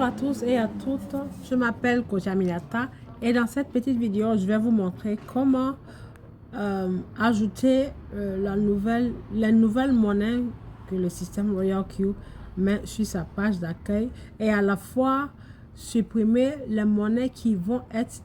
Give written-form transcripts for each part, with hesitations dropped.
à tous et à toutes, je m'appelle Coach Aminata et dans cette petite vidéo, je vais vous montrer comment ajouter la nouvelle monnaie que le système RoyalQ met sur sa page d'accueil et à la fois supprimer les monnaies qui vont être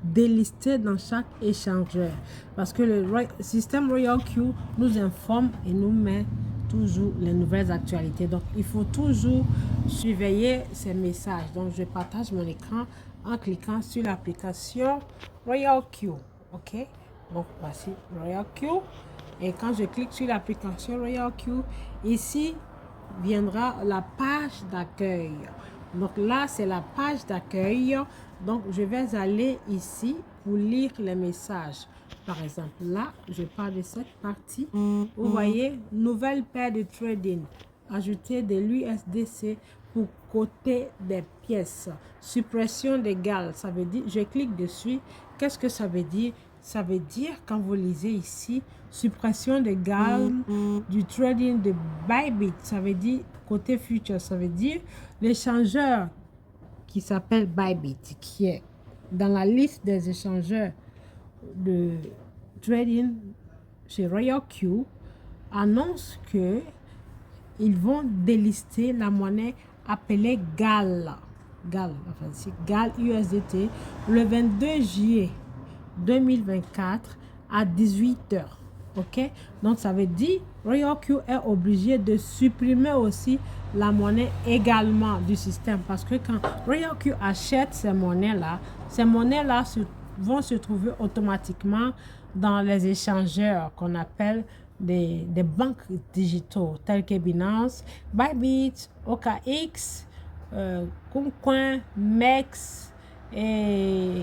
délistées dans chaque échangeur. Parce que le système RoyalQ nous informe et nous met toujours les nouvelles actualités. Donc, il faut toujours surveiller ces messages. Donc, je partage mon écran en cliquant sur l'application RoyalQ. OK? Donc, voici RoyalQ. Et quand je clique sur l'application RoyalQ, ici viendra la page d'accueil. Donc là, c'est la page d'accueil. Donc, je vais aller ici pour lire les messages. Par exemple, là, je parle de cette partie. Vous voyez, nouvelle paire de trading. Ajouter de l'USDC pour coter des pièces. Suppression d'égal. Ça veut dire, je clique dessus. Qu'est-ce que ça veut dire? Ça veut dire, quand vous lisez ici, suppression d'égal du trading de Bybit. Ça veut dire, côté future, ça veut dire l'échangeur qui s'appelle Bybit, qui est dans la liste des échangeurs de trading chez RoyalQ, annonce que ils vont délister la monnaie appelée GAL. GAL, enfin, c'est GAL USDT le 22 juillet 2024 à 18h. OK? Donc, ça veut dire RoyalQ est obligé de supprimer aussi la monnaie également du système. Parce que quand RoyalQ achète ces monnaies-là vont se trouver automatiquement dans les échangeurs qu'on appelle des banques digitaux telles que Binance, Bybit, OKX, KuCoin, MEX et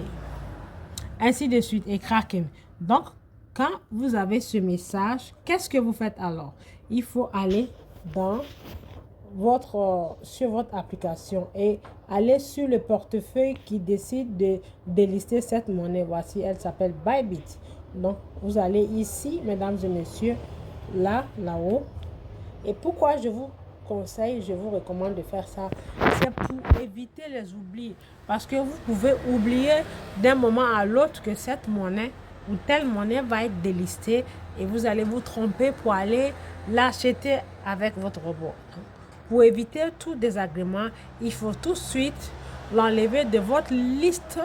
ainsi de suite, et Kraken. Donc, quand vous avez ce message, qu'est-ce que vous faites alors? Il faut aller sur votre application et aller sur le portefeuille qui décide de délister cette monnaie. Voici, elle s'appelle Bybit. Donc, vous allez ici, mesdames et messieurs, là-haut. Et pourquoi je vous conseille, je vous recommande de faire ça, c'est pour éviter les oublis. Parce que vous pouvez oublier d'un moment à l'autre que cette monnaie ou telle monnaie va être délistée et vous allez vous tromper pour aller l'acheter avec votre robot. Pour éviter tout désagrément, il faut tout de suite l'enlever de votre liste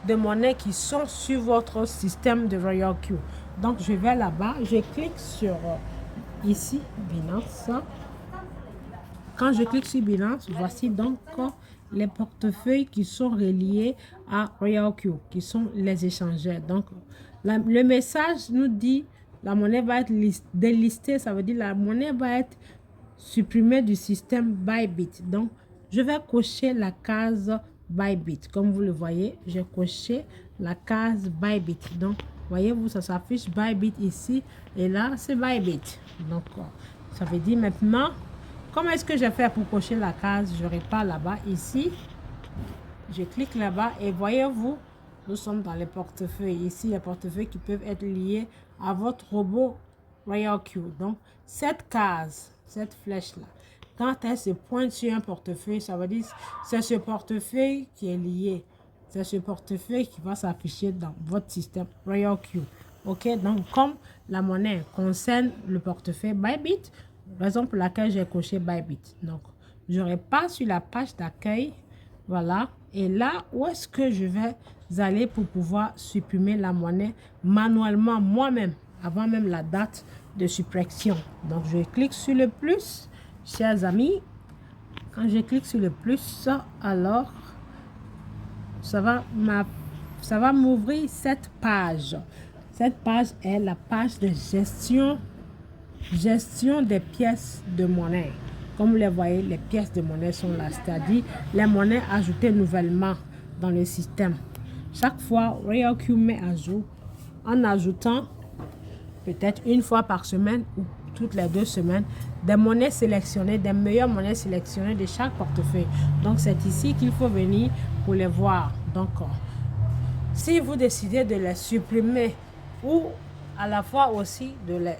de monnaies qui sont sur votre système de RoyalQ. Donc, je vais là-bas, je clique sur ici, Binance. Quand je clique sur Binance, voici donc les portefeuilles qui sont reliés à RoyalQ, qui sont les échangeurs. Donc, le message nous dit la monnaie va être délistée, ça veut dire la monnaie va être supprimée du système Bybit. Donc, je vais cocher la case Bybit. Comme vous le voyez, j'ai coché la case Bybit. Donc, voyez-vous, ça s'affiche Bybit ici et là, c'est Bybit. Donc, ça veut dire maintenant, comment est-ce que je fais pour cocher la case? Je repars là-bas, ici. Je clique là-bas et voyez-vous, nous sommes dans les portefeuilles. Ici, les portefeuilles qui peuvent être liés à votre robot RoyalQ. Donc, cette case, cette flèche-là, quand elle se pointe sur un portefeuille, ça veut dire que c'est ce portefeuille qui est lié. C'est ce portefeuille qui va s'afficher dans votre système RoyalQ. OK? Donc, comme la monnaie concerne le portefeuille Bybit, raison pour laquelle j'ai coché Bybit. Donc, je repars sur la page d'accueil. Voilà. Et là, où est-ce que je vais aller pour pouvoir supprimer la monnaie manuellement, moi-même, avant même la date de suppression? Donc, je clique sur le plus, chers amis. Quand je clique sur le plus, alors, ça va m'ouvrir cette page. Cette page est la page de gestion des pièces de monnaie. Comme vous les voyez, les pièces de monnaie sont là, c'est-à-dire les monnaies ajoutées nouvellement dans le système. Chaque fois, RoyalQ met à jour en ajoutant peut-être une fois par semaine ou toutes les 2 semaines des monnaies sélectionnées, des meilleures monnaies sélectionnées de chaque portefeuille. Donc, c'est ici qu'il faut venir pour les voir. Donc, si vous décidez de les supprimer ou à la fois aussi de les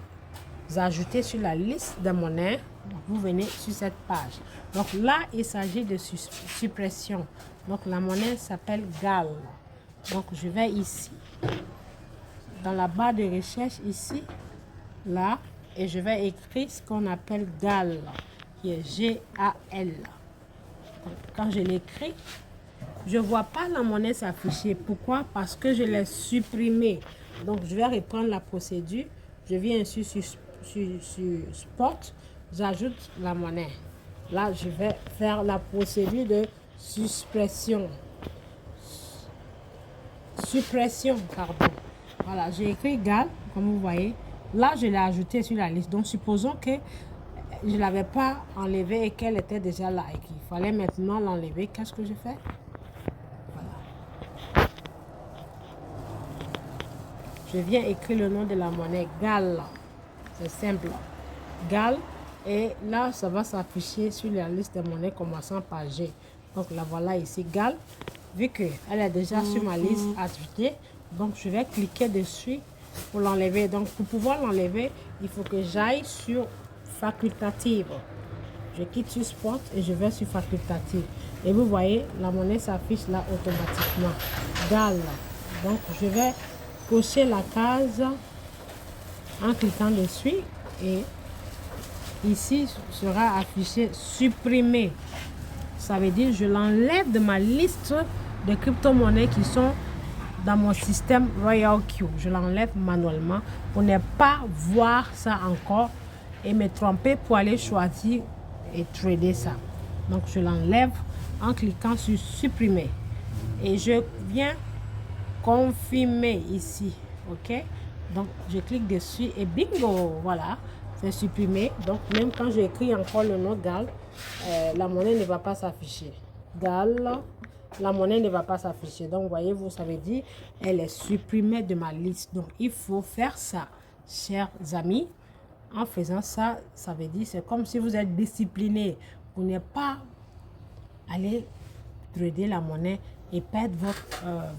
ajouter sur la liste des monnaies, Donc, vous venez sur cette page. Donc là, il s'agit de suppression. Donc la monnaie s'appelle GAL. Donc je vais ici, dans la barre de recherche ici, là, et je vais écrire ce qu'on appelle GAL, qui est G-A-L. Quand je l'écris, je ne vois pas la monnaie s'afficher. Pourquoi? Parce que je l'ai supprimée. Donc, je vais reprendre la procédure. Je viens ici sur Spot. J'ajoute la monnaie. Là, je vais faire la procédure de suppression. Suppression, pardon. Voilà, j'ai écrit GAL, comme vous voyez. Là, je l'ai ajouté sur la liste. Donc, supposons que je ne l'avais pas enlevée et qu'elle était déjà là et qu'il fallait maintenant l'enlever. Qu'est-ce que je fais? Je viens écrire le nom de la monnaie, GAL. C'est simple. GAL. Et là, ça va s'afficher sur la liste des monnaies commençant par G. Donc, la voilà ici, GAL. Vu qu'elle est déjà sur ma liste ajoutée, donc je vais cliquer dessus pour l'enlever. Donc, pour pouvoir l'enlever, il faut que j'aille sur facultative. Je quitte sur Spot et je vais sur facultative. Et vous voyez, la monnaie s'affiche là automatiquement. GAL. Donc, je vais cocher la case en cliquant dessus et ici sera affiché supprimer. Ça veut dire je l'enlève de ma liste de crypto-monnaies qui sont dans mon système Royal Q. Je l'enlève manuellement pour ne pas voir ça encore et me tromper pour aller choisir et trader ça. Donc je l'enlève en cliquant sur supprimer et je viens confirmer ici, ok. Donc je clique dessus et bingo, voilà, c'est supprimé. Donc même quand j'écris encore le nom GAL, la monnaie ne va pas s'afficher. GAL, la monnaie ne va pas s'afficher. Donc voyez-vous, ça veut dire elle est supprimée de ma liste. Donc il faut faire ça, chers amis. En faisant ça, ça veut dire c'est comme si vous êtes discipliné pour ne pas aller trader la monnaie et perdre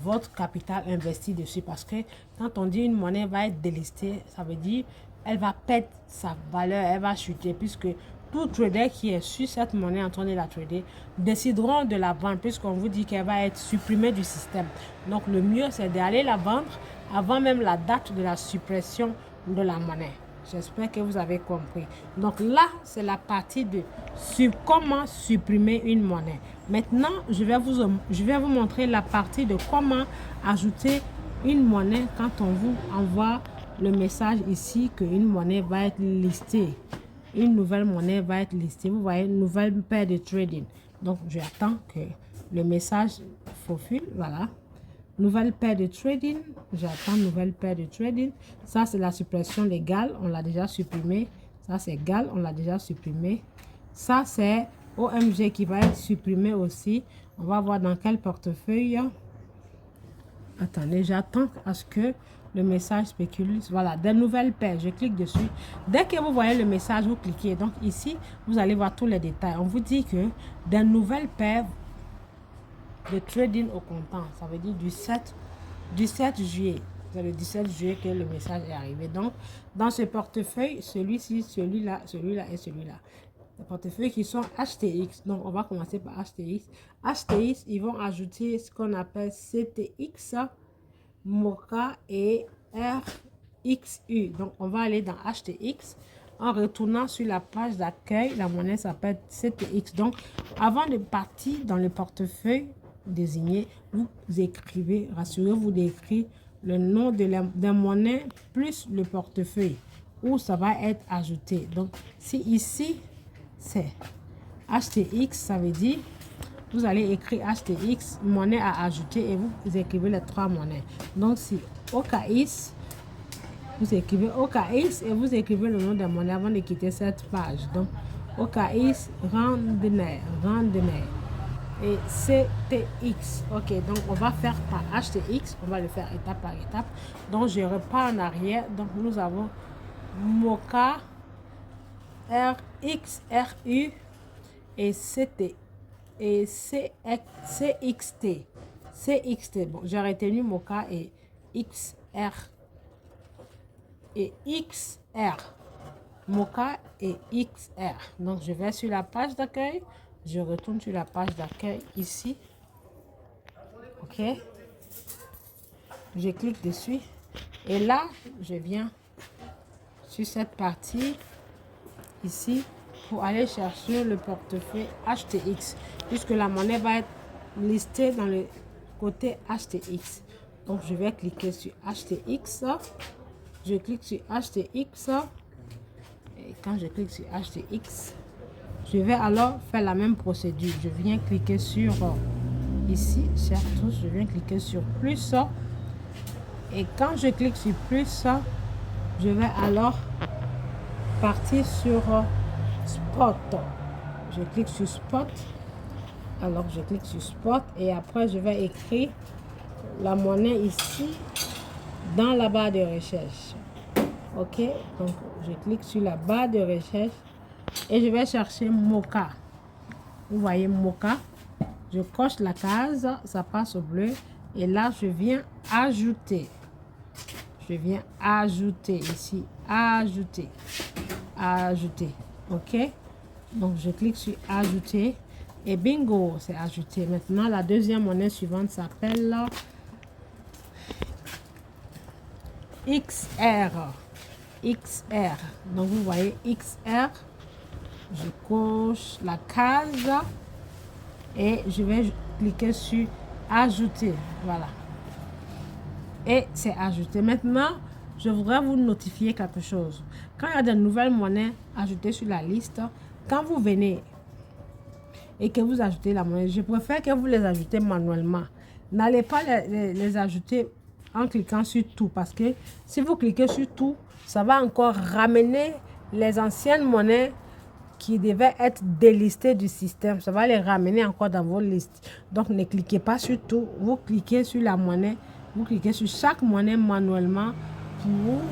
votre capital investi dessus. Parce que quand on dit une monnaie va être délistée, ça veut dire elle va perdre sa valeur, elle va chuter, puisque tout trader qui est sur cette monnaie en train de la trader décideront de la vendre, puisqu'on vous dit qu'elle va être supprimée du système. Donc le mieux, c'est d'aller la vendre avant même la date de la suppression de la monnaie. J'espère que vous avez compris. Donc là, c'est la partie de comment supprimer une monnaie. Maintenant, je vais vous montrer la partie de comment ajouter une monnaie quand on vous envoie le message ici qu'une monnaie va être listée. Une nouvelle monnaie va être listée. Vous voyez, une nouvelle paire de trading. Donc, j'attends que le message faufile. Voilà. Nouvelle paire de trading. J'attends nouvelle paire de trading. Ça, c'est la suppression légale. On l'a déjà supprimé. Ça, c'est GAL. On l'a déjà supprimé. Ça, c'est OMG qui va être supprimé aussi. On va voir dans quel portefeuille. Attendez, j'attends à ce que le message spécule. Voilà, des nouvelles paires. Je clique dessus. Dès que vous voyez le message, vous cliquez. Donc ici, vous allez voir tous les détails. On vous dit que des nouvelles paires de trading au comptant. Ça veut dire du 7 juillet. C'est le 17 juillet que le message est arrivé. Donc, dans ce portefeuille, celui-ci, celui-là, celui-là et celui-là. Les portefeuilles qui sont HTX. Donc, on va commencer par HTX. HTX, ils vont ajouter ce qu'on appelle CTX, MOCA et RXU. Donc, on va aller dans HTX. En retournant sur la page d'accueil, la monnaie s'appelle CTX. Donc, avant de partir dans le portefeuille désigné, vous écrivez, rassurez-vous d'écrire le nom de la monnaie plus le portefeuille où ça va être ajouté. Donc, si ici, c'est HTX, ça veut dire, vous allez écrire HTX, monnaie à ajouter, et vous écrivez les trois monnaies. Donc, si OKX, vous écrivez OKX et vous écrivez le nom de la monnaie avant de quitter cette page. Donc, OKX, Randonneur. Et CTX. Ok, donc on va faire par HTX. On va le faire étape par étape. Donc, je repars en arrière. Donc, nous avons MOCA, RXRU et CT et CXT. CXT. Bon, j'ai retenu MOCA et XR et XR. Mocha et XR. Donc, je vais sur la page d'accueil. Je retourne sur la page d'accueil ici. OK. Je clique dessus. Et là, je viens sur cette partie ici pour aller chercher le portefeuille HTX. Puisque la monnaie va être listée dans le côté HTX. Donc, je vais cliquer sur HTX. Je clique sur HTX. Et quand je clique sur HTX, je vais alors faire la même procédure. Je viens cliquer sur ici, chers tous, je viens cliquer sur plus. Et quand je clique sur plus, je vais alors partir sur Spot. Je clique sur Spot. Alors, je clique sur Spot et après, je vais écrire la monnaie ici dans la barre de recherche. OK, donc je clique sur la barre de recherche et je vais chercher Mocha. Vous voyez Mocha, je coche la case, ça passe au bleu et là je viens ajouter. Je viens ajouter ici, ajouter, ajouter. OK, donc je clique sur ajouter et bingo, c'est ajouté. Maintenant la deuxième monnaie suivante s'appelle XR. XR. Donc vous voyez XR. Je coche la case et je vais cliquer sur ajouter. Voilà. Et c'est ajouté. Maintenant, je voudrais vous notifier quelque chose. Quand il y a de nouvelles monnaies ajoutées sur la liste, quand vous venez et que vous ajoutez la monnaie, je préfère que vous les ajoutez manuellement. N'allez pas les ajouter en cliquant sur tout parce que si vous cliquez sur tout, ça va encore ramener les anciennes monnaies qui devaient être délistées du système. Ça va les ramener encore dans vos listes. Donc, ne cliquez pas sur tout. Vous cliquez sur la monnaie. Vous cliquez sur chaque monnaie manuellement pour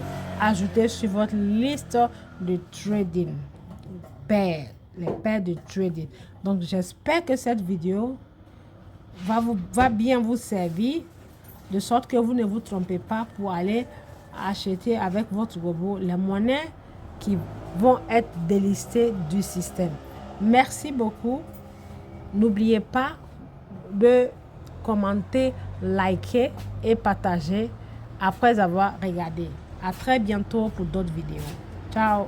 ajouter sur votre liste de trading. Les paires de trading. Donc, j'espère que cette vidéo va bien vous servir de sorte que vous ne vous trompez pas pour aller acheter avec votre robot les monnaies qui vont être délistées du système. Merci beaucoup. N'oubliez pas de commenter, liker et partager après avoir regardé. À très bientôt pour d'autres vidéos. Ciao.